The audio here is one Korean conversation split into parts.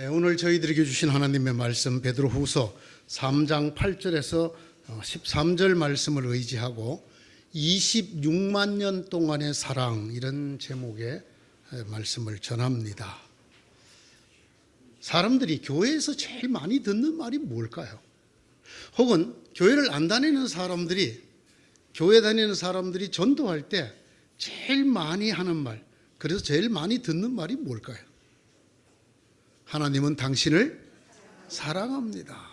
오늘 저희들에게 주신 하나님의 말씀 베드로후서 3장 8절에서 13절 말씀을 의지하고 26만 년 동안의 사랑, 이런 제목의 말씀을 전합니다. 사람들이 교회에서 제일 많이 듣는 말이 뭘까요? 혹은 교회를 안 다니는 사람들이, 교회 다니는 사람들이 전도할 때 제일 많이 하는 말, 그래서 제일 많이 듣는 말이 뭘까요? 하나님은 당신을 사랑합니다.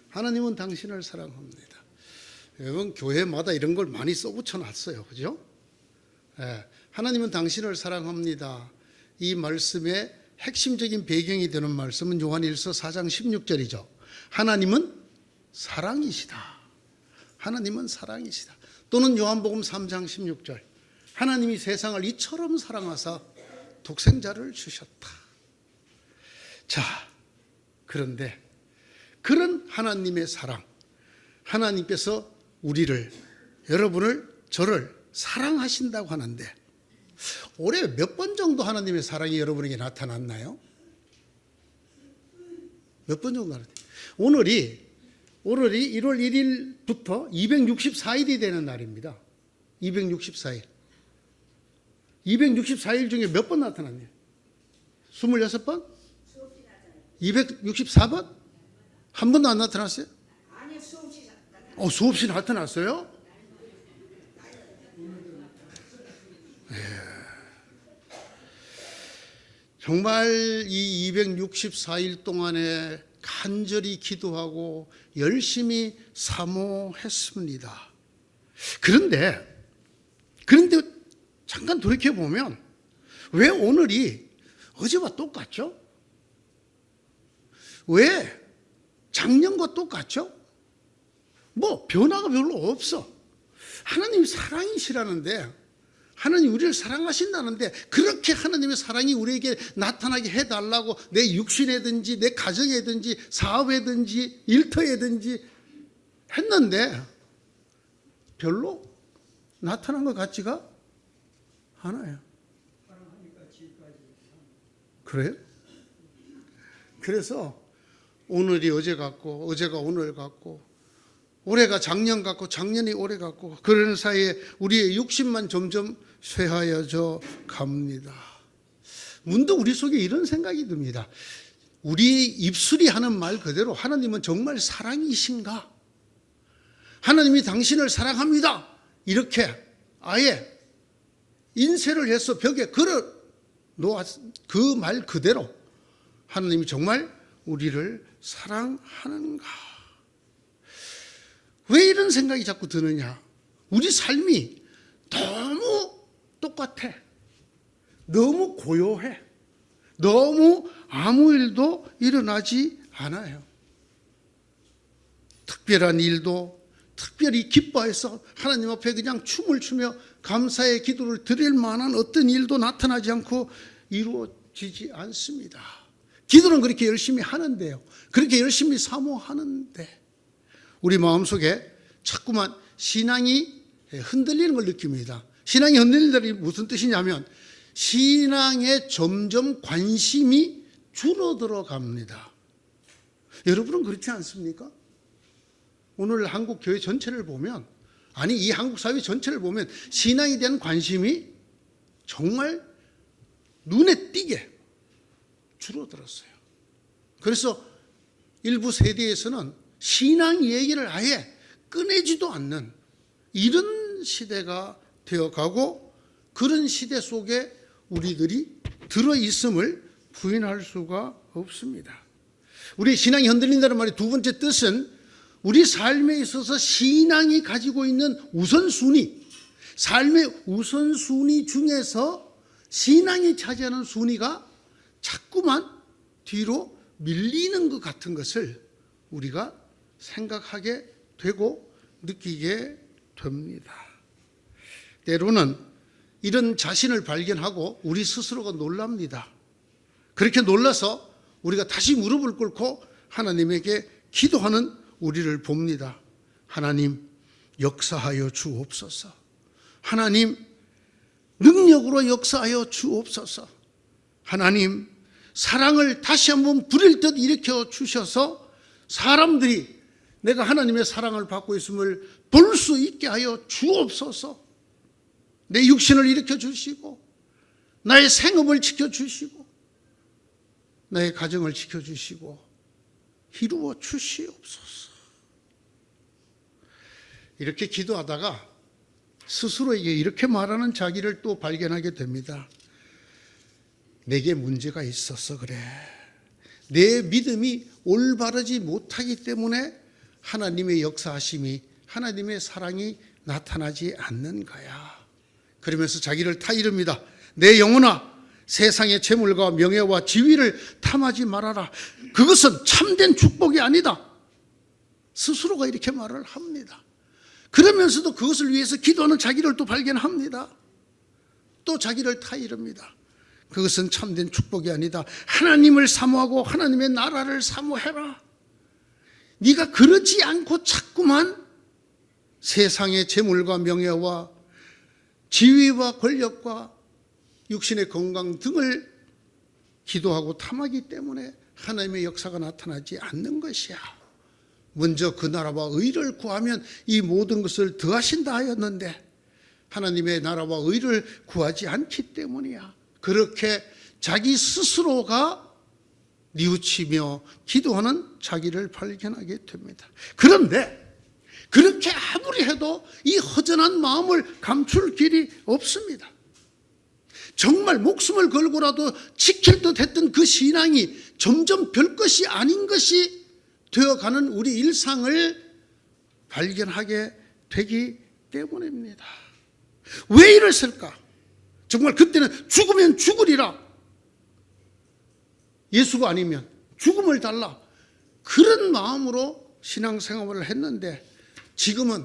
하나님은 당신을 사랑합니다. 여러분, 교회마다 이런 걸 많이 써붙여 놨어요. 그죠? 하나님은 당신을 사랑합니다. 이 말씀의 핵심적인 배경이 되는 말씀은 요한일서 4장 16절이죠. 하나님은 사랑이시다. 하나님은 사랑이시다. 또는 요한복음 3장 16절. 하나님이 세상을 이처럼 사랑하사 독생자를 주셨다. 자, 그런데 그런 하나님의 사랑, 하나님께서 우리를, 여러분을, 저를 사랑하신다고 하는데 올해 몇 번 정도 하나님의 사랑이 여러분에게 나타났나요? 몇 번 정도 나타났나요? 오늘이 1월 1일부터 264일이 되는 날입니다. 264일. 264일 중에 몇 번 나타났네요? 26번? 264번? 한 번도 안 나타났어요? 아니요, 수없이 나타났어요. 수없이 나타났어요? 정말 이 264일 동안에 간절히 기도하고 열심히 사모했습니다. 그런데 잠깐 돌이켜보면 왜 오늘이 어제와 똑같죠? 왜 작년과 똑같죠? 뭐 변화가 별로 없어. 하나님이 사랑이시라는데, 하나님 우리를 사랑하신다는데, 그렇게 하나님의 사랑이 우리에게 나타나게 해달라고 내 육신에든지 내 가정에든지 사업에든지 일터에든지 했는데 별로 나타난 것 같지가 않아요. 그래요? 그래서 오늘이 어제 같고 어제가 오늘 같고 올해가 작년 같고 작년이 올해 같고 그러는 사이에 우리의 육신만 점점 쇠하여져 갑니다. 문득 우리 속에 이런 생각이 듭니다. 우리 입술이 하는 말 그대로 하나님은 정말 사랑이신가? 하나님이 당신을 사랑합니다. 이렇게 아예 인쇄를 해서 벽에 걸어 놓았, 그 말 그대로 하나님이 정말 우리를 사랑하는가? 왜 이런 생각이 자꾸 드느냐? 우리 삶이 너무 똑같아. 너무 고요해. 너무 아무 일도 일어나지 않아요. 특별한 일도 특별히 기뻐해서 하나님 앞에 그냥 춤을 추며 감사의 기도를 드릴 만한 어떤 일도 나타나지 않고 이루어지지 않습니다. 기도는 그렇게 열심히 하는데요. 그렇게 열심히 사모하는데 우리 마음속에 자꾸만 신앙이 흔들리는 걸 느낍니다. 신앙이 흔들리는 게 무슨 뜻이냐면 신앙에 점점 관심이 줄어들어 갑니다. 여러분은 그렇지 않습니까? 오늘 한국 교회 전체를 보면, 아니 이 한국 사회 전체를 보면 신앙에 대한 관심이 정말 눈에 띄게 줄어들었어요. 그래서 일부 세대에서는 신앙 얘기를 아예 꺼내지도 않는 이런 시대가 되어가고, 그런 시대 속에 우리들이 들어있음을 부인할 수가 없습니다. 우리 신앙이 흔들린다는 말의 두 번째 뜻은 우리 삶에 있어서 신앙이 가지고 있는 우선순위, 삶의 우선순위 중에서 신앙이 차지하는 순위가 자꾸만 뒤로 밀리는 것 같은 것을 우리가 생각하게 되고 느끼게 됩니다. 때로는 이런 자신을 발견하고 우리 스스로가 놀랍니다. 그렇게 놀라서 우리가 다시 무릎을 꿇고 하나님에게 기도하는 우리를 봅니다. 하나님 역사하여 주옵소서. 하나님 능력으로 역사하여 주옵소서. 하나님 사랑을 다시 한번 불일 듯 일으켜 주셔서 사람들이 내가 하나님의 사랑을 받고 있음을 볼 수 있게 하여 주옵소서. 내 육신을 일으켜 주시고 나의 생업을 지켜주시고 나의 가정을 지켜주시고 이루어 주시옵소서. 이렇게 기도하다가 스스로에게 이렇게 말하는 자기를 또 발견하게 됩니다. 내게 문제가 있어서 그래. 내 믿음이 올바르지 못하기 때문에 하나님의 역사하심이, 하나님의 사랑이 나타나지 않는 거야. 그러면서 자기를 타이릅니다. 내 영혼아, 세상의 재물과 명예와 지위를 탐하지 말아라. 그것은 참된 축복이 아니다. 스스로가 이렇게 말을 합니다. 그러면서도 그것을 위해서 기도하는 자기를 또 발견합니다. 또 자기를 타이릅니다. 그것은 참된 축복이 아니다. 하나님을 사모하고 하나님의 나라를 사모해라. 네가 그러지 않고 자꾸만 세상의 재물과 명예와 지위와 권력과 육신의 건강 등을 기도하고 탐하기 때문에 하나님의 역사가 나타나지 않는 것이야. 먼저 그 나라와 의를 구하면 이 모든 것을 더하신다 하였는데 하나님의 나라와 의를 구하지 않기 때문이야. 그렇게 자기 스스로가 뉘우치며 기도하는 자기를 발견하게 됩니다. 그런데 그렇게 아무리 해도 이 허전한 마음을 감출 길이 없습니다. 정말 목숨을 걸고라도 지킬 듯 했던 그 신앙이 점점 별것이 아닌 것이 되어가는 우리 일상을 발견하게 되기 때문입니다. 왜 이랬을까? 정말 그때는 죽으면 죽으리라. 예수가 아니면 죽음을 달라. 그런 마음으로 신앙생활을 했는데 지금은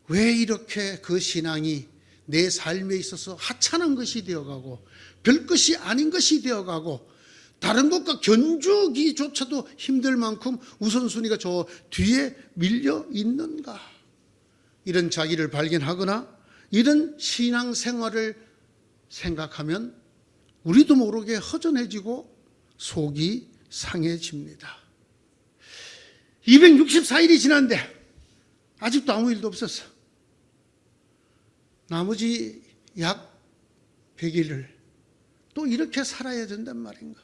왜 이렇게 그 신앙이 내 삶에 있어서 하찮은 것이 되어가고 별것이 아닌 것이 되어가고 다른 것과 견주기조차도 힘들 만큼 우선순위가 저 뒤에 밀려 있는가? 이런 자기를 발견하거나 이런 신앙생활을 생각하면 우리도 모르게 허전해지고 속이 상해집니다. 264일이 지났는데 아직도 아무 일도 없었어. 나머지 약 100일을 또 이렇게 살아야 된단 말인가?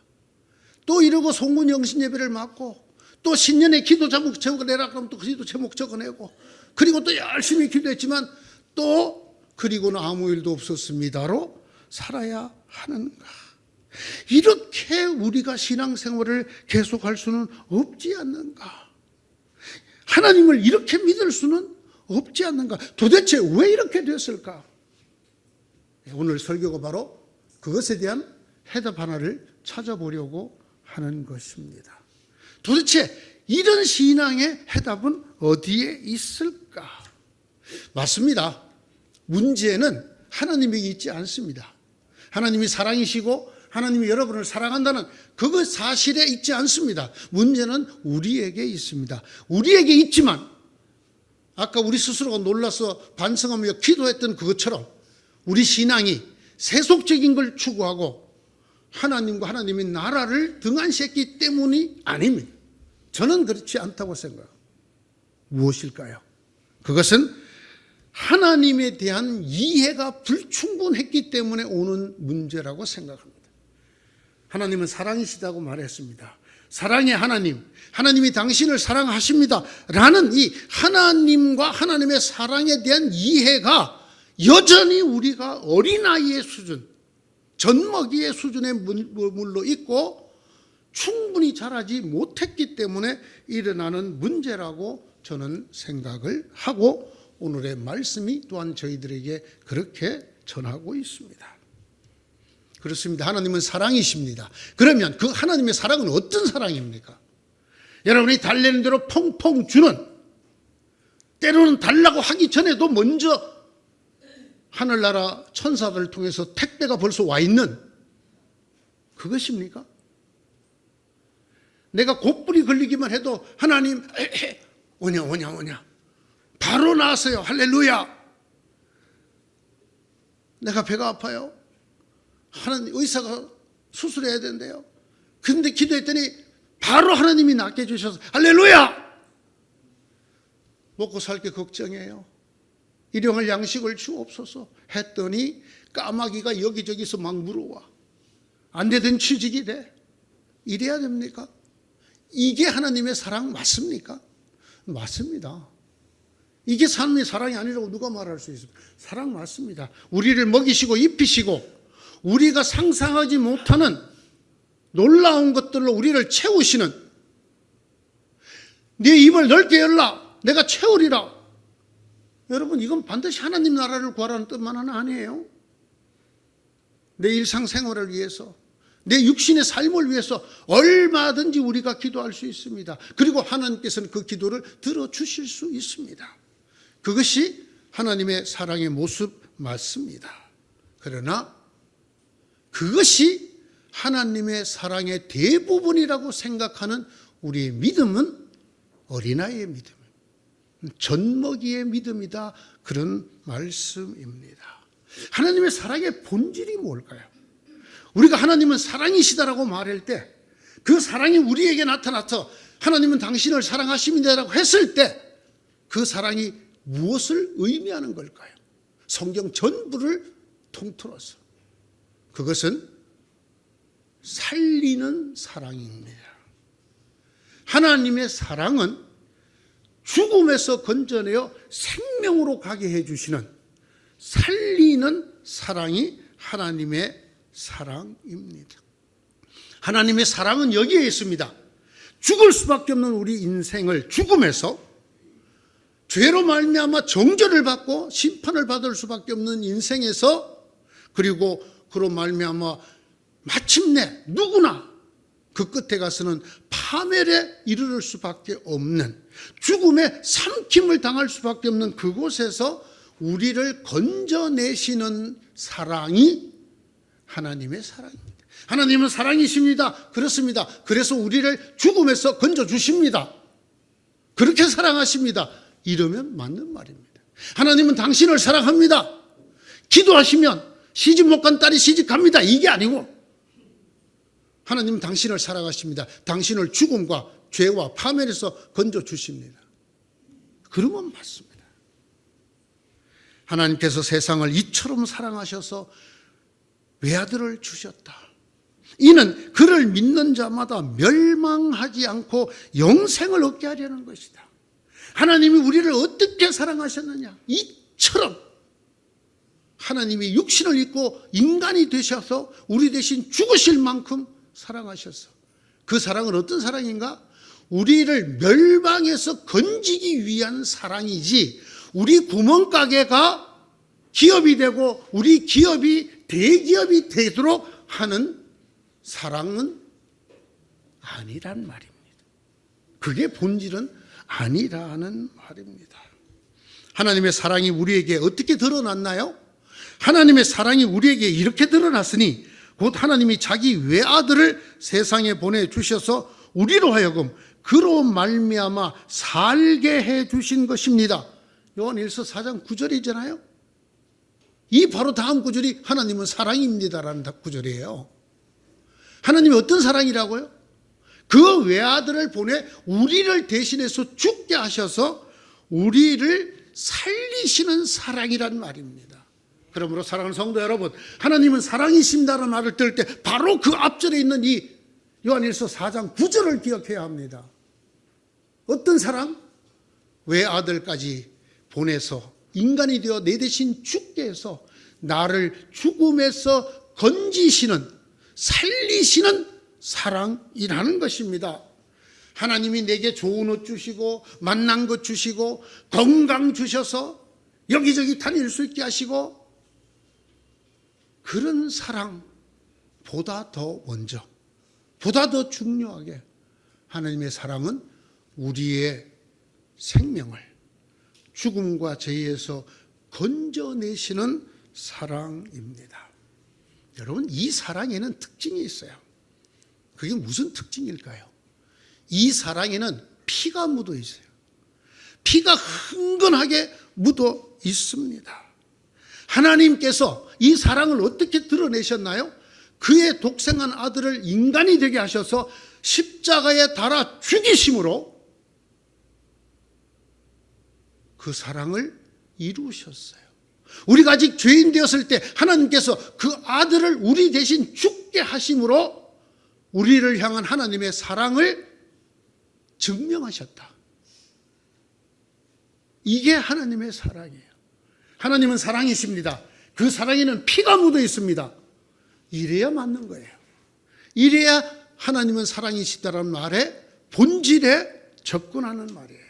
또 이러고 송군 영신 예배를 맡고 또 신년에 기도 제목 적어내라 그러면 또 기도 제목 적어내고 그리고 또 열심히 기도했지만 또 그리고는 아무 일도 없었습니다로 살아야 하는가? 이렇게 우리가 신앙생활을 계속할 수는 없지 않는가? 하나님을 이렇게 믿을 수는 없지 않는가? 도대체 왜 이렇게 됐을까? 오늘 설교가 바로 그것에 대한 해답 하나를 찾아보려고 하는 것입니다. 도대체 이런 신앙의 해답은 어디에 있을까? 맞습니다. 문제는 하나님에게 있지 않습니다. 하나님이 사랑이시고 하나님이 여러분을 사랑한다는 그것 사실에 있지 않습니다. 문제는 우리에게 있습니다. 우리에게 있지만 아까 우리 스스로가 놀라서 반성하며 기도했던 그것처럼 우리 신앙이 세속적인 걸 추구하고 하나님과 하나님의 나라를 등한시했기 때문이 아닙니다. 저는 그렇지 않다고 생각합니다. 무엇일까요? 그것은 하나님에 대한 이해가 불충분했기 때문에 오는 문제라고 생각합니다. 하나님은 사랑이시다고 말했습니다. 사랑의 하나님, 하나님이 당신을 사랑하십니다 라는 이 하나님과 하나님의 사랑에 대한 이해가 여전히 우리가 어린아이의 수준, 젖먹이의 수준에 머물러 있고 충분히 자라지 못했기 때문에 일어나는 문제라고 저는 생각을 하고 오늘의 말씀이 또한 저희들에게 그렇게 전하고 있습니다. 그렇습니다. 하나님은 사랑이십니다. 그러면 그 하나님의 사랑은 어떤 사랑입니까? 여러분이 달래는 대로 펑펑 주는, 때로는 달라고 하기 전에도 먼저 하늘나라 천사들을 통해서 택배가 벌써 와 있는 그것입니까? 내가 곧불이 걸리기만 해도 하나님 오냐 바로 나왔어요. 할렐루야. 내가 배가 아파요. 하나님 의사가 수술해야 된대요. 그런데 기도했더니 바로 하나님이 낫게 해주셔서 할렐루야! 먹고 살 게 걱정해요. 일용할 양식을 주옵소서 했더니 까마귀가 여기저기서 막 물어와. 안 되던 취직이 돼. 이래야 됩니까? 이게 하나님의 사랑 맞습니까? 맞습니다. 이게 하나님의 사랑이 아니라고 누가 말할 수 있습니까? 사랑 맞습니다. 우리를 먹이시고 입히시고 우리가 상상하지 못하는 놀라운 것들로 우리를 채우시는, 네 입을 넓게 열라 내가 채우리라. 여러분, 이건 반드시 하나님 나라를 구하라는 뜻만은 아니에요. 내 일상생활을 위해서, 내 육신의 삶을 위해서 얼마든지 우리가 기도할 수 있습니다. 그리고 하나님께서는 그 기도를 들어주실 수 있습니다. 그것이 하나님의 사랑의 모습 맞습니다. 그러나 그것이 하나님의 사랑의 대부분이라고 생각하는 우리의 믿음은 어린아이의 믿음, 젖먹이의 믿음이다, 그런 말씀입니다. 하나님의 사랑의 본질이 뭘까요? 우리가 하나님은 사랑이시다라고 말할 때, 그 사랑이 우리에게 나타나서 하나님은 당신을 사랑하십니다라고 했을 때 그 사랑이 무엇을 의미하는 걸까요? 성경 전부를 통틀어서 그것은 살리는 사랑입니다. 하나님의 사랑은 죽음에서 건져내어 생명으로 가게 해주시는 살리는 사랑이 하나님의 사랑입니다. 하나님의 사랑은 여기에 있습니다. 죽을 수밖에 없는 우리 인생을 죽음에서, 죄로 말미암아 정죄를 받고 심판을 받을 수밖에 없는 인생에서, 그리고 그로 말미암아 마침내 누구나 그 끝에 가서는 파멸에 이르를 수밖에 없는, 죽음에 삼킴을 당할 수밖에 없는 그곳에서 우리를 건져내시는 사랑이 하나님의 사랑입니다. 하나님은 사랑이십니다. 그렇습니다. 그래서 우리를 죽음에서 건져주십니다. 그렇게 사랑하십니다. 이러면 맞는 말입니다. 하나님은 당신을 사랑합니다. 기도하시면 시집 못 간 딸이 시집갑니다. 이게 아니고 하나님은 당신을 사랑하십니다. 당신을 죽음과 죄와 파멸에서 건져주십니다. 그러면 맞습니다. 하나님께서 세상을 이처럼 사랑하셔서 외아들을 주셨다. 이는 그를 믿는 자마다 멸망하지 않고 영생을 얻게 하려는 것이다. 하나님이 우리를 어떻게 사랑하셨느냐? 이처럼 하나님이 육신을 입고 인간이 되셔서 우리 대신 죽으실 만큼 사랑하셨어. 그 사랑은 어떤 사랑인가? 우리를 멸망에서 건지기 위한 사랑이지, 우리 구멍가게가 기업이 되고 우리 기업이 대기업이 되도록 하는 사랑은 아니란 말입니다. 그게 본질은 아니라는 말입니다. 하나님의 사랑이 우리에게 어떻게 드러났나요? 하나님의 사랑이 우리에게 이렇게 드러났으니 곧 하나님이 자기 외아들을 세상에 보내주셔서 우리로 하여금 그로 말미암아 살게 해주신 것입니다. 요한일서 4장 9절이잖아요. 이 바로 다음 구절이 하나님은 사랑입니다라는 구절이에요. 하나님이 어떤 사랑이라고요? 그 외아들을 보내 우리를 대신해서 죽게 하셔서 우리를 살리시는 사랑이란 말입니다. 그러므로 사랑하는 성도 여러분, 하나님은 사랑이십니다라는 말을 들을 때 바로 그 앞절에 있는 이 요한일서 4장 9절을 기억해야 합니다. 어떤 사랑? 외아들까지 보내서 인간이 되어 내 대신 죽게 해서 나를 죽음에서 건지시는, 살리시는 사랑이라는 것입니다. 하나님이 내게 좋은 옷 주시고 만난 것 주시고 건강 주셔서 여기저기 다닐 수 있게 하시고, 그런 사랑보다 더 먼저, 보다 더 중요하게 하나님의 사랑은 우리의 생명을 죽음과 죄에서 건져내시는 사랑입니다. 여러분, 이 사랑에는 특징이 있어요. 그게 무슨 특징일까요? 이 사랑에는 피가 묻어 있어요. 피가 흥건하게 묻어 있습니다. 하나님께서 이 사랑을 어떻게 드러내셨나요? 그의 독생한 아들을 인간이 되게 하셔서 십자가에 달아 죽이심으로 그 사랑을 이루셨어요. 우리가 아직 죄인 되었을 때 하나님께서 그 아들을 우리 대신 죽게 하심으로 우리를 향한 하나님의 사랑을 증명하셨다. 이게 하나님의 사랑이에요. 하나님은 사랑이십니다. 그 사랑에는 피가 묻어 있습니다. 이래야 맞는 거예요. 이래야 하나님은 사랑이시다라는 말에 본질에 접근하는 말이에요.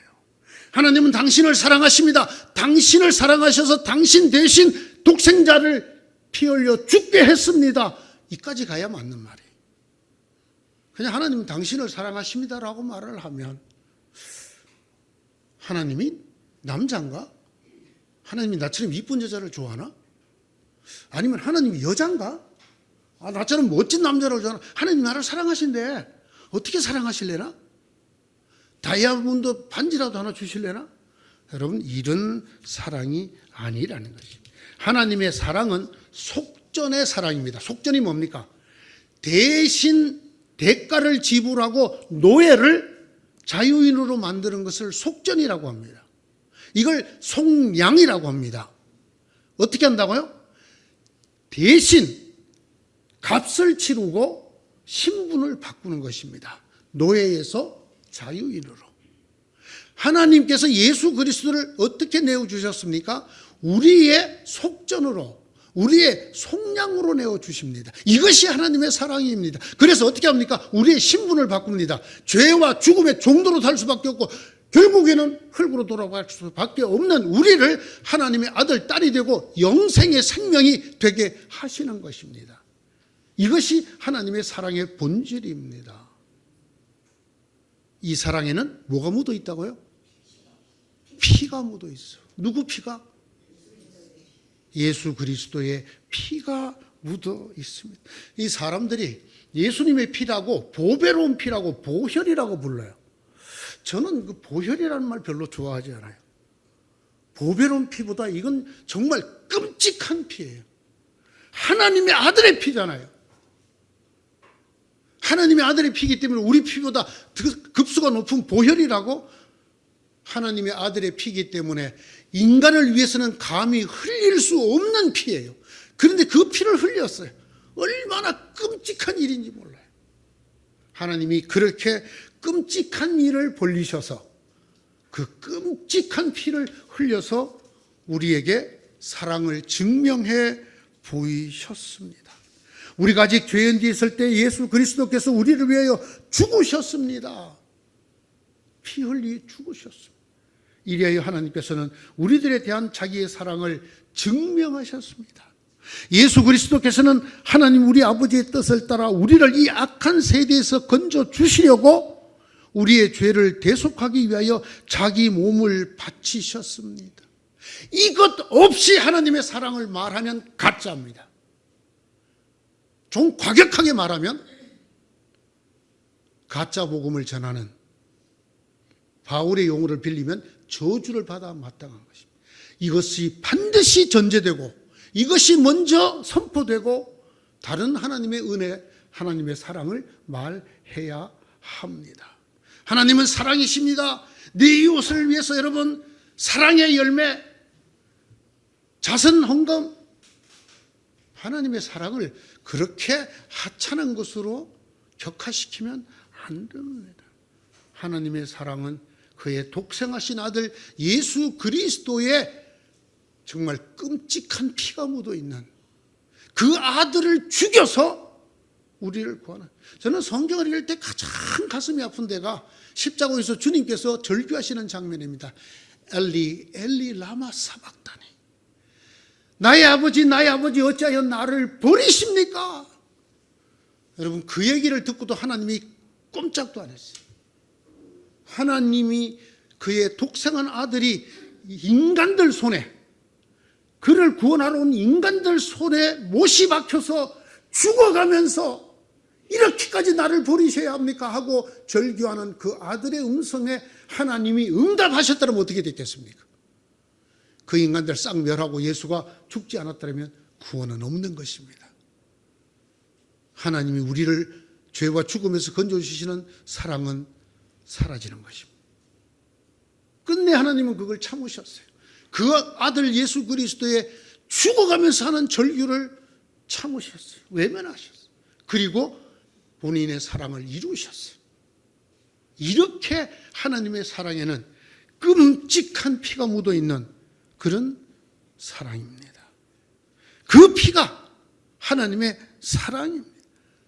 하나님은 당신을 사랑하십니다. 당신을 사랑하셔서 당신 대신 독생자를 피 흘려 죽게 했습니다. 이까지 가야 맞는 말이에요. 그냥 하나님은 당신을 사랑하십니다라고 말을 하면 하나님이 남자인가? 하나님이 나처럼 이쁜 여자를 좋아하나? 아니면 하나님이 여자인가? 나처럼 멋진 남자를 좋아하나? 하나님 나를 사랑하신대. 어떻게 사랑하실래나? 다이아몬드 반지라도 하나 주실래나? 여러분, 이런 사랑이 아니라는 것입니다. 하나님의 사랑은 속전의 사랑입니다. 속전이 뭡니까? 대신 대가를 지불하고 노예를 자유인으로 만드는 것을 속전이라고 합니다. 이걸 속량이라고 합니다. 어떻게 한다고요? 대신 값을 치르고 신분을 바꾸는 것입니다. 노예에서 자유인으로. 하나님께서 예수 그리스도를 어떻게 내어주셨습니까? 우리의 속전으로, 우리의 속량으로 내어주십니다. 이것이 하나님의 사랑입니다. 그래서 어떻게 합니까? 우리의 신분을 바꿉니다. 죄와 죽음의 종도로 살 수밖에 없고 결국에는 흙으로 돌아갈 수밖에 없는 우리를 하나님의 아들, 딸이 되고 영생의 생명이 되게 하시는 것입니다. 이것이 하나님의 사랑의 본질입니다. 이 사랑에는 뭐가 묻어 있다고요? 피가 묻어 있어. 누구 피가? 예수 그리스도의 피가 묻어 있습니다. 이 사람들이 예수님의 피라고 보배로운 피라고 보혈이라고 불러요. 저는 그 보혈이라는 말 별로 좋아하지 않아요. 보배로운 피보다 이건 정말 끔찍한 피예요. 하나님의 아들의 피잖아요. 하나님의 아들의 피이기 때문에 우리 피보다 급수가 높은 보혈이라고. 하나님의 아들의 피이기 때문에 인간을 위해서는 감히 흘릴 수 없는 피예요. 그런데 그 피를 흘렸어요. 얼마나 끔찍한 일인지 몰라요. 하나님이 그렇게 끔찍한 일을 벌리셔서 그 끔찍한 피를 흘려서 우리에게 사랑을 증명해 보이셨습니다. 우리가 아직 죄인 뒤에 있을 때 예수 그리스도께서 우리를 위하여 죽으셨습니다. 피 흘리 죽으셨습니다. 이리하여 하나님께서는 우리들에 대한 자기의 사랑을 증명하셨습니다. 예수 그리스도께서는 하나님 우리 아버지의 뜻을 따라 우리를 이 악한 세대에서 건져 주시려고 우리의 죄를 대속하기 위하여 자기 몸을 바치셨습니다. 이것 없이 하나님의 사랑을 말하면 가짜입니다. 좀 과격하게 말하면 가짜 복음을 전하는 바울의 용어를 빌리면 저주를 받아 마땅한 것입니다. 이것이 반드시 전제되고 이것이 먼저 선포되고 다른 하나님의 은혜, 하나님의 사랑을 말해야 합니다. 하나님은 사랑이십니다. 내 이웃을 위해서 여러분 사랑의 열매, 자선 헌금, 하나님의 사랑을 그렇게 하찮은 것으로 격화시키면 안 됩니다. 하나님의 사랑은 그의 독생하신 아들 예수 그리스도의 정말 끔찍한 피가 묻어 있는 그 아들을 죽여서 우리를 구하는. 저는 성경을 읽을 때 가장 가슴이 아픈 데가 십자가에서 주님께서 절규하시는 장면입니다. 엘리 엘리 라마 사박다니, 나의 아버지 어찌하여 나를 버리십니까? 여러분, 그 얘기를 듣고도 하나님이 꼼짝도 안 했어요. 하나님이 그의 독생한 아들이 인간들 손에, 그를 구원하러 온 인간들 손에 못이 박혀서 죽어가면서 이렇게까지 나를 버리셔야 합니까? 하고 절규하는 그 아들의 음성에 하나님이 응답하셨다면 어떻게 됐겠습니까? 그 인간들 싹 멸하고 예수가 죽지 않았다면 구원은 없는 것입니다. 하나님이 우리를 죄와 죽음에서 건져주시는 사랑은 사라지는 것입니다. 끝내 하나님은 그걸 참으셨어요. 그 아들 예수 그리스도의 죽어가면서 하는 절규를 참으셨어요. 외면하셨어요. 그리고 본인의 사랑을 이루셨어요. 이렇게 하나님의 사랑에는 끔찍한 피가 묻어있는 그런 사랑입니다. 그 피가 하나님의 사랑입니다.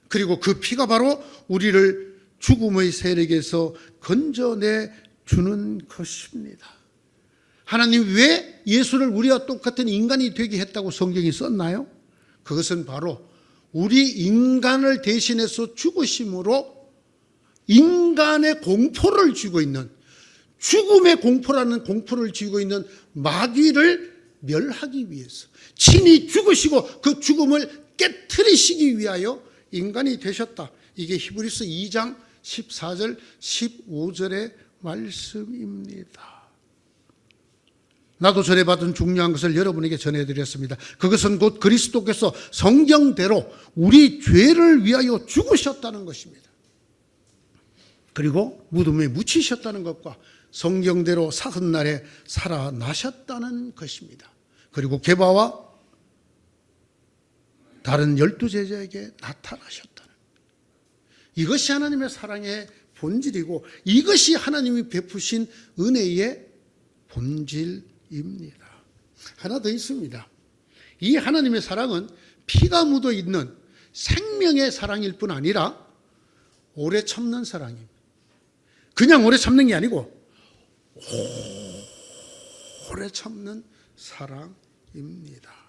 그리고 그 피가 바로 우리를 죽음의 세력에서 건져내 주는 것입니다. 하나님 왜 예수를 우리와 똑같은 인간이 되게 했다고 성경이 썼나요? 그것은 바로 우리 인간을 대신해서 죽으심으로 인간의 공포를 쥐고 있는, 죽음의 공포라는 공포를 쥐고 있는 마귀를 멸하기 위해서 친히 죽으시고 그 죽음을 깨트리시기 위하여 인간이 되셨다. 이게 히브리서 2장 14절 15절의 말씀입니다. 나도 전해받은 중요한 것을 여러분에게 전해드렸습니다. 그것은 곧 그리스도께서 성경대로 우리 죄를 위하여 죽으셨다는 것입니다. 그리고 무덤에 묻히셨다는 것과 성경대로 사흘날에 살아나셨다는 것입니다. 그리고 게바와 다른 12제자에게 나타나셨다는, 이것이 하나님의 사랑의 본질이고 이것이 하나님이 베푸신 은혜의 본질입니다. 하나 더 있습니다. 이 하나님의 사랑은 피가 묻어 있는 생명의 사랑일 뿐 아니라 오래 참는 사랑입니다. 그냥 오래 참는 게 아니고 오래 참는 사랑입니다.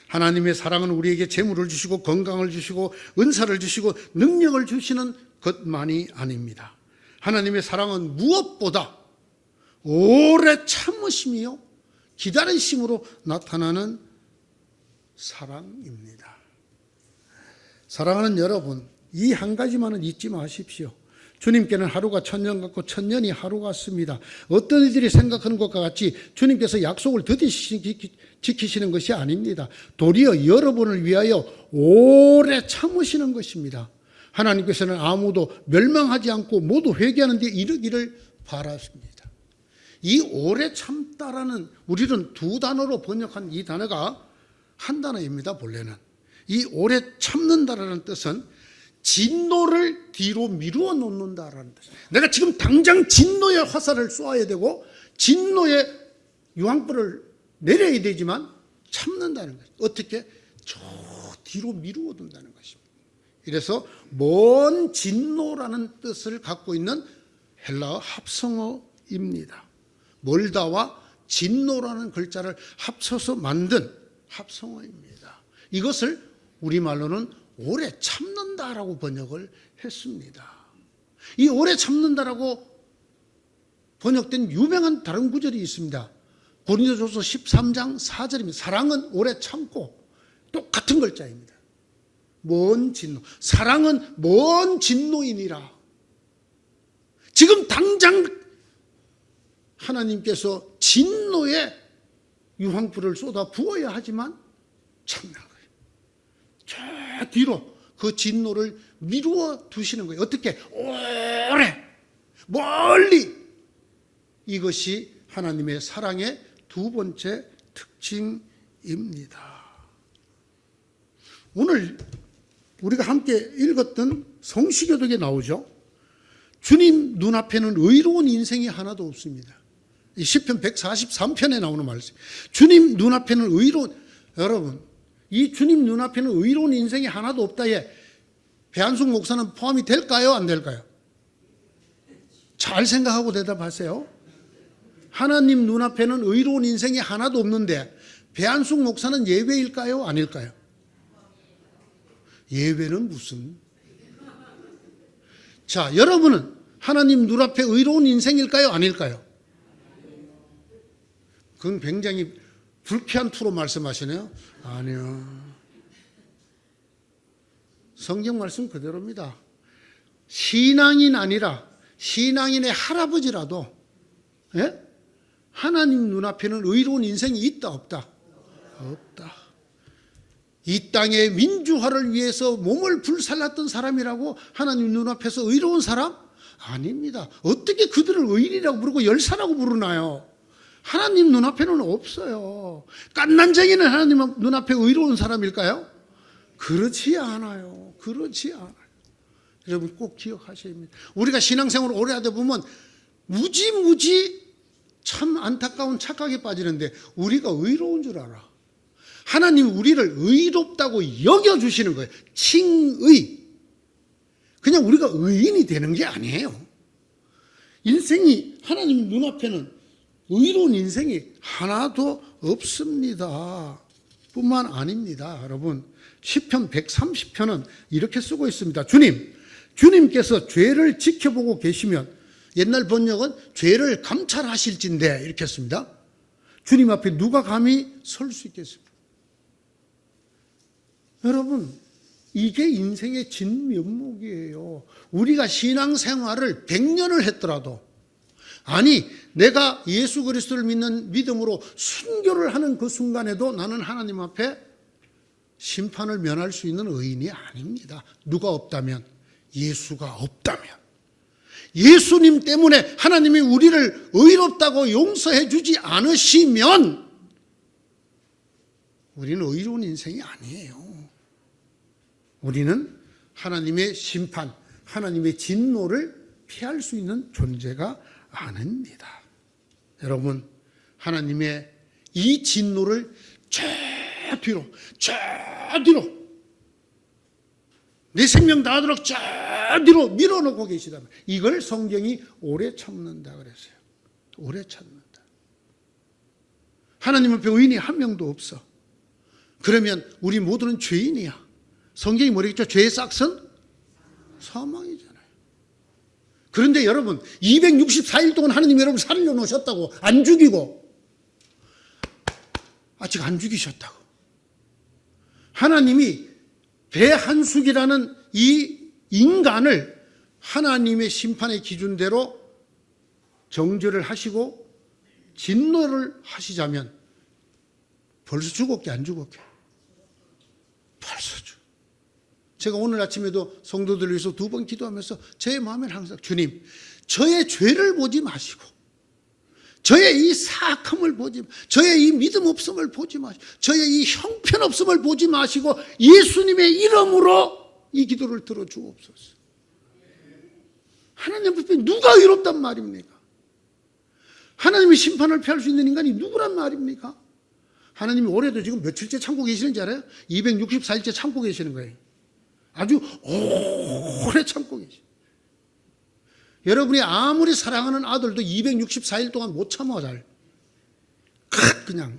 하나님의 사랑은 우리에게 재물을 주시고 건강을 주시고 은사를 주시고 능력을 주시는 것만이 아닙니다. 하나님의 사랑은 무엇보다 오래 참으심이요 기다리심으로 나타나는 사랑입니다. 사랑하는 여러분, 이 한 가지만은 잊지 마십시오. 주님께는 하루가 천년 같고 천년이 하루 같습니다. 어떤 이들이 생각하는 것과 같이 주님께서 약속을 더디 지키시는 것이 아닙니다. 도리어 여러분을 위하여 오래 참으시는 것입니다. 하나님께서는 아무도 멸망하지 않고 모두 회개하는 데 이르기를 바라십니다. 이 오래 참다라는, 우리는 두 단어로 번역한 이 단어가 한 단어입니다. 본래는 이 오래 참는다라는 뜻은 진노를 뒤로 미루어 놓는다라는 뜻. 내가 지금 당장 진노의 화살을 쏘아야 되고 진노의 유황불을 내려야 되지만 참는다는 거죠. 어떻게? 저 뒤로 미루어 둔다는 것입니다. 이래서 먼 진노라는 뜻을 갖고 있는 헬라어 합성어입니다. 멀다와 진노라는 글자를 합쳐서 만든 합성어입니다. 이것을 우리말로는 오래 참는다라고 번역을 했습니다. 이 오래 참는다라고 번역된 유명한 다른 구절이 있습니다. 고린도전서 13장 4절입니다. 사랑은 오래 참고, 똑같은 글자입니다. 먼 진노. 사랑은 먼 진노이니라. 지금 당장 하나님께서 진노의 유황불을 쏟아 부어야 하지만 참는 거예요. 저 뒤로 그 진노를 미루어 두시는 거예요. 어떻게? 오래, 멀리. 이것이 하나님의 사랑의 두 번째 특징입니다. 오늘 우리가 함께 읽었던 성시교독에 나오죠. 주님 눈앞에는 의로운 인생이 하나도 없습니다. 이 시편 143편에 나오는 말씀. 주님 눈앞에는 의로운, 여러분, 이 주님 눈앞에는 의로운 인생이 하나도 없다에 배한숙 목사는 포함이 될까요? 안 될까요? 잘 생각하고 대답하세요. 하나님 눈앞에는 의로운 인생이 하나도 없는데 배한숙 목사는 예외일까요? 아닐까요? 예외는 무슨? 자, 여러분은 하나님 눈앞에 의로운 인생일까요? 아닐까요? 그건 굉장히 불쾌한 투로 말씀하시네요. 아니요. 성경 말씀 그대로입니다. 신앙인 아니라 신앙인의 할아버지라도, 예? 하나님 눈앞에는 의로운 인생이 있다 없다? 없다. 이 땅의 민주화를 위해서 몸을 불살랐던 사람이라고 하나님 눈앞에서 의로운 사람? 아닙니다. 어떻게 그들을 의인이라고 부르고 열사라고 부르나요? 하나님 눈앞에는 없어요. 깐난쟁이는 하나님 눈앞에 의로운 사람일까요? 그렇지 않아요. 그렇지 않아요. 여러분 꼭 기억하셔야 합니다. 우리가 신앙생활을 오래 하다 보면 무지무지 참 안타까운 착각에 빠지는데 우리가 의로운 줄 알아. 하나님 우리를 의롭다고 여겨주시는 거예요. 칭의. 그냥 우리가 의인이 되는 게 아니에요. 인생이 하나님 눈앞에는 의로운 인생이 하나도 없습니다. 뿐만 아닙니다. 여러분 시편 130편은 이렇게 쓰고 있습니다. 주님께서 죄를 지켜보고 계시면, 옛날 번역은 죄를 감찰하실진데 이렇게 했습니다. 주님 앞에 누가 감히 설 수 있겠습니까? 여러분 이게 인생의 진면목이에요. 우리가 신앙생활을 100년을 했더라도, 아니 내가 예수 그리스도를 믿는 믿음으로 순교를 하는 그 순간에도 나는 하나님 앞에 심판을 면할 수 있는 의인이 아닙니다. 누가 없다면? 예수가 없다면. 예수님 때문에 하나님이 우리를 의롭다고 용서해 주지 않으시면 우리는 의로운 인생이 아니에요. 우리는 하나님의 심판, 하나님의 진노를 피할 수 있는 존재가 아닙니다. 여러분, 하나님의 이 진노를 저 뒤로 내 생명 다하도록 저 뒤로 밀어놓고 계시다면, 이걸 성경이 오래 참는다 그랬어요. 오래 참는다. 하나님 앞에 의인이 한 명도 없어. 그러면 우리 모두는 죄인이야. 성경이 뭐랬죠? 죄의 싹은 사망이잖아요. 그런데 여러분 264일 동안 하나님 여러분 살려놓으셨다고, 안 죽이고, 아직 안 죽이셨다고. 하나님이 배한숙이라는 이 인간을 하나님의 심판의 기준대로 정죄를 하시고 진노를 하시자면 벌써 죽었게 안 죽었게? 벌써 죽. 제가 오늘 아침에도 성도들을 위해서 2번 기도하면서 제 마음에는 항상, 주님 저의 죄를 보지 마시고, 저의 이 사악함을 보지, 저의 이 믿음 없음을 보지 마시고, 저의 이 형편없음을 보지 마시고 예수님의 이름으로 이 기도를 들어주옵소서. 하나님 앞에 누가 의롭단 말입니까? 하나님의 심판을 피할 수 있는 인간이 누구란 말입니까? 하나님이 올해도 지금 며칠째 참고 계시는지 알아요? 264일째 참고 계시는 거예요. 아주 오래 참고 계시. 여러분이 아무리 사랑하는 아들도 264일 동안 못 참아 잘. 그냥.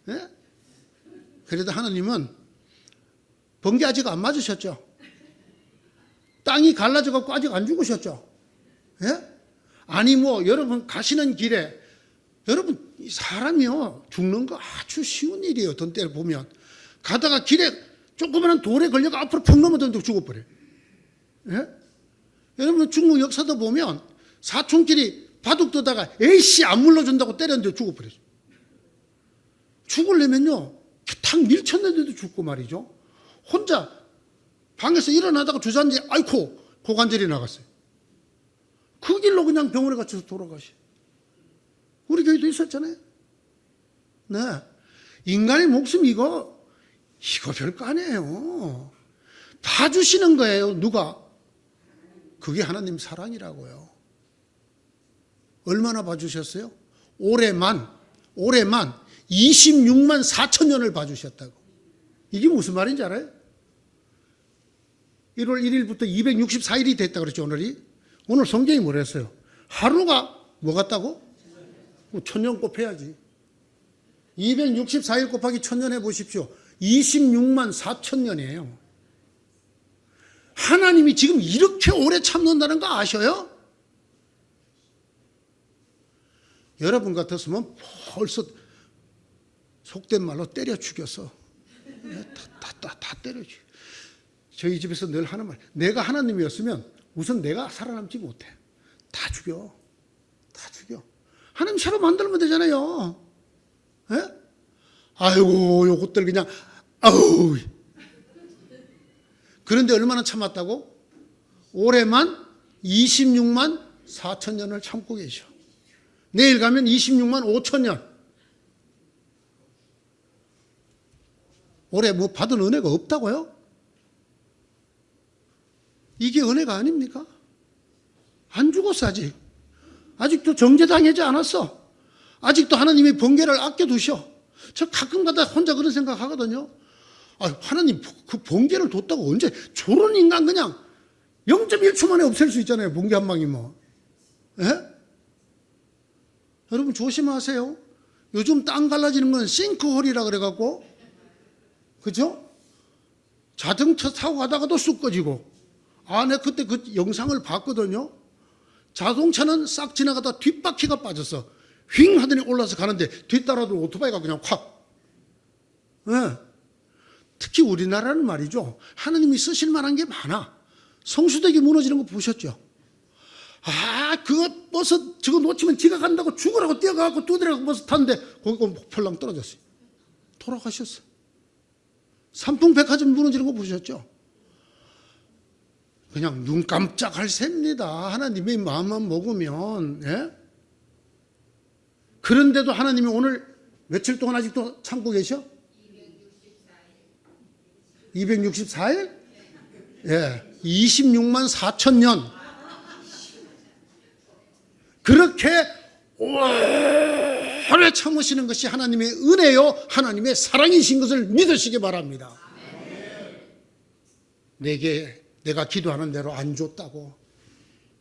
예? 그래도 하나님은 번개 아직 안 맞으셨죠? 땅이 갈라져 갖고 아직 안 죽으셨죠? 예? 아니 뭐 여러분 가시는 길에, 여러분 사람이요 죽는 거 아주 쉬운 일이에요. 어떤 때를 보면 가다가 길에 조그마한 돌에 걸려가 앞으로 푹 넘어졌는데 죽어버려요. 예? 여러분 중국 역사도 보면 사촌끼리 바둑 두다가 에이씨 안 물러준다고 때렸는데 죽어버렸어요. 죽으려면요 탁 밀쳤는데도 죽고 말이죠. 혼자 방에서 일어나다가 주저앉아 아이코 고관절이 나갔어요. 그 길로 그냥 병원에 갇혀서 돌아가시. 우리 교회도 있었잖아요. 네, 인간의 목숨 이거 별거 아니에요. 봐주시는 거예요. 누가? 그게 하나님 사랑이라고요. 얼마나 봐주셨어요? 올해만 26만 4천 년을 봐주셨다고. 이게 무슨 말인지 알아요? 1월 1일부터 264일이 됐다 그랬죠. 오늘 성경이 뭐랬어요? 하루가 뭐 같다고? 1000년 곱해야지. 264일 곱하기 1000년 해보십시오. 26만 4천 년이에요. 하나님이 지금 이렇게 오래 참는다는 거 아셔요? 여러분 같았으면 벌써 속된 말로 때려 죽였어. 다 때려 죽여. 저희 집에서 늘 하는 말, 내가 하나님이었으면 우선 내가 살아남지 못해. 다 죽여. 하나님 새로 만들면 되잖아요. 예? 아이고 요것들 그냥 아우. 그런데 얼마나 참았다고? 올해만 26만 4천 년을 참고 계셔. 내일 가면 26만 5천 년. 올해 뭐 받은 은혜가 없다고요? 이게 은혜가 아닙니까? 안 죽었어 아직. 아직도 정죄당하지 않았어. 아직도 하나님이 번개를 아껴두셔. 저 가끔가다 혼자 그런 생각하거든요. 아, 하나님 그 번개를 뒀다고 언제 저런 인간 그냥 0.1초 만에 없앨 수 있잖아요. 번개 한 방이면. 뭐. 예? 여러분 조심하세요. 요즘 땅 갈라지는 건 싱크홀이라 그래갖고, 그죠? 자동차 타고 가다가도 쑥 꺼지고. 아, 내가 그때 그 영상을 봤거든요. 자동차는 싹 지나가다 뒷바퀴가 빠졌어. 휙 하더니 올라서 가는데 뒤따라도 오토바이가 그냥 확. 예. 특히 우리나라는 말이죠. 하나님이 쓰실 만한 게 많아. 성수대교 무너지는 거 보셨죠? 아, 그거 버스 저거 놓치면 지가 간다고 죽으라고 뛰어가고 두드려가고 버스 탔는데 거기 펄랑 떨어졌어요. 돌아가셨어. 삼풍백화점 무너지는 거 보셨죠? 그냥 눈 깜짝할 셉니다. 하나님의 마음만 먹으면. 예? 그런데도 하나님이 오늘 며칠 동안 아직도 참고 계셔? 264일? 예. 26만 4천 년. 그렇게 오래 참으시는 것이 하나님의 은혜요, 하나님의 사랑이신 것을 믿으시기 바랍니다. 내가 기도하는 대로 안 줬다고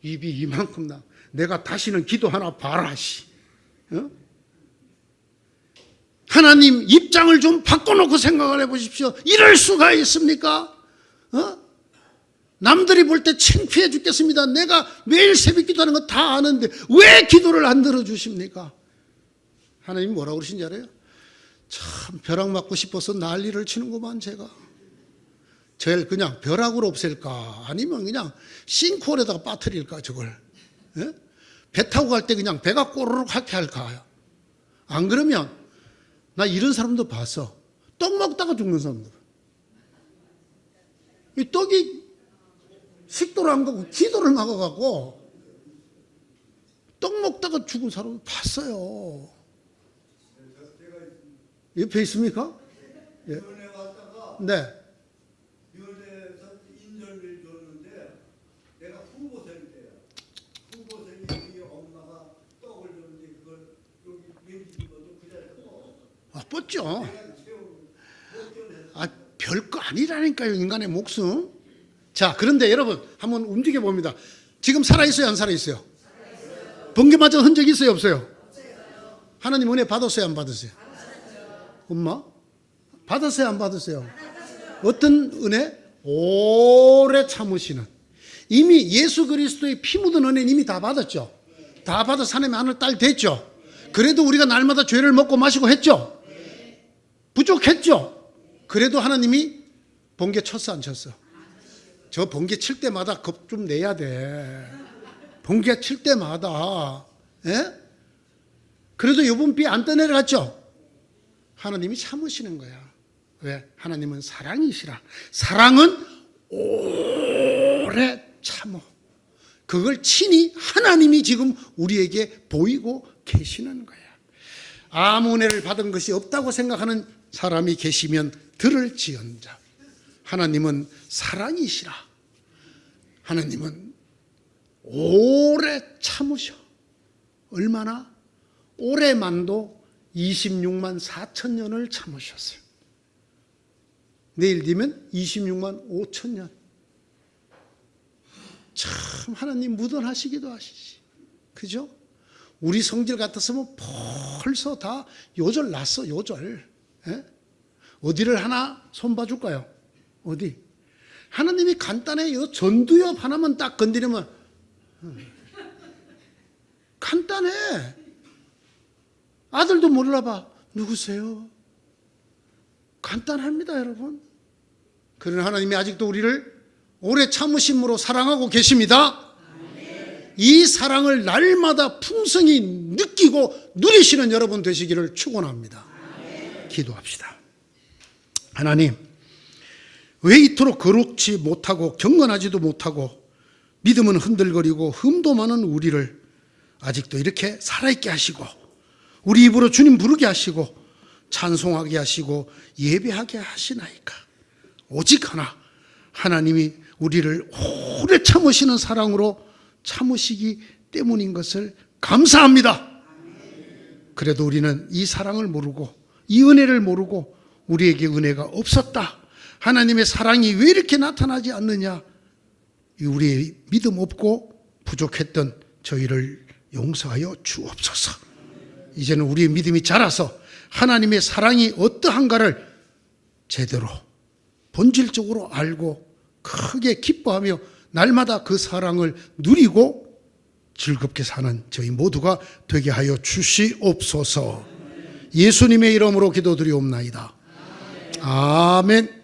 입이 이만큼 나. 내가 다시는 기도 하나 봐라. 어? 하나님 입장을 좀 바꿔놓고 생각을 해보십시오. 이럴 수가 있습니까? 어? 남들이 볼 때 창피해 죽겠습니다. 내가 매일 새벽 기도하는 거 다 아는데 왜 기도를 안 들어주십니까? 하나님 뭐라고 그러신지 알아요? 참 벼락 맞고 싶어서 난리를 치는구만 제가. 제일 그냥 벼락으로 없앨까 아니면 그냥 싱크홀에다가 빠뜨릴까 저걸. 예? 배 타고 갈 때 그냥 배가 꼬르륵 하게 할까. 안 그러면 나 이런 사람도 봤어. 떡 먹다가 죽는 사람들. 이 떡이 식도를 안 가고 기도를 막아가고 떡 먹다가 죽은 사람을 봤어요. 옆에 있습니까? 예. 네. 면회에서 인절미를 줬는데 내가 후보생일 때야. 후보생일 때 엄마가 떡을 줬는데 그걸 여기 왠지 집어도 그 자리에 먹어. 아, 뻗죠. 내가 채우고 먹견해서 아, 별거 아니라니까요, 인간의 목숨. 자, 그런데 여러분, 한번 움직여 봅니다. 지금 살아있어요, 안 살아있어요? 번개 맞은 흔적이 있어요, 없어요? 하나님 은혜 받았어요, 안 받았어요? 엄마? 받았어요, 안 받았어요? 어떤 은혜? 오래 참으시는. 이미 예수 그리스도의 피 묻은 은혜는 이미 다 받았죠. 다 받아서 하나님의 아들 딸 됐죠. 그래도 우리가 날마다 죄를 먹고 마시고 했죠. 부족했죠. 그래도 하나님이 번개 쳤어, 안 쳤어? 저 번개 칠 때마다 겁 좀 내야 돼. 번개 칠 때마다. 예? 그래도 요번 비 안 떠내려갔죠. 하나님이 참으시는 거야. 왜? 하나님은 사랑이시라. 사랑은 오래 참어. 그걸 친히 하나님이 지금 우리에게 보이고 계시는 거야. 아무 은혜를 받은 것이 없다고 생각하는 사람이 계시면 들을지언자. 하나님은 사랑이시라. 하나님은 오래 참으셔. 얼마나? 올해만도 26만 4천 년을 참으셨어요. 내일 되면 26만 5천 년. 참 하나님 무던하시기도 하시지. 그죠? 우리 성질 같았으면 벌써 다 요절 났어, 요절. 예? 어디를 하나 손봐줄까요? 어디? 하나님이 간단해요. 전두엽 하나만 딱 건드리면 간단해. 아들도 몰라봐. 누구세요? 간단합니다, 여러분. 그러나 하나님이 아직도 우리를 오래 참으심으로 사랑하고 계십니다. 이 사랑을 날마다 풍성히 느끼고 누리시는 여러분 되시기를 축원합니다. 기도합시다. 하나님, 왜 이토록 거룩지 못하고 경건하지도 못하고 믿음은 흔들거리고 흠도 많은 우리를 아직도 이렇게 살아있게 하시고 우리 입으로 주님 부르게 하시고 찬송하게 하시고 예배하게 하시나이까? 오직 하나, 하나님이 우리를 오래 참으시는 사랑으로 참으시기 때문인 것을 감사합니다. 그래도 우리는 이 사랑을 모르고 이 은혜를 모르고 우리에게 은혜가 없었다, 하나님의 사랑이 왜 이렇게 나타나지 않느냐, 우리의 믿음 없고 부족했던 저희를 용서하여 주옵소서. 이제는 우리의 믿음이 자라서 하나님의 사랑이 어떠한가를 제대로 본질적으로 알고 크게 기뻐하며 날마다 그 사랑을 누리고 즐겁게 사는 저희 모두가 되게 하여 주시옵소서. 예수님의 이름으로 기도드리옵나이다. 아멘.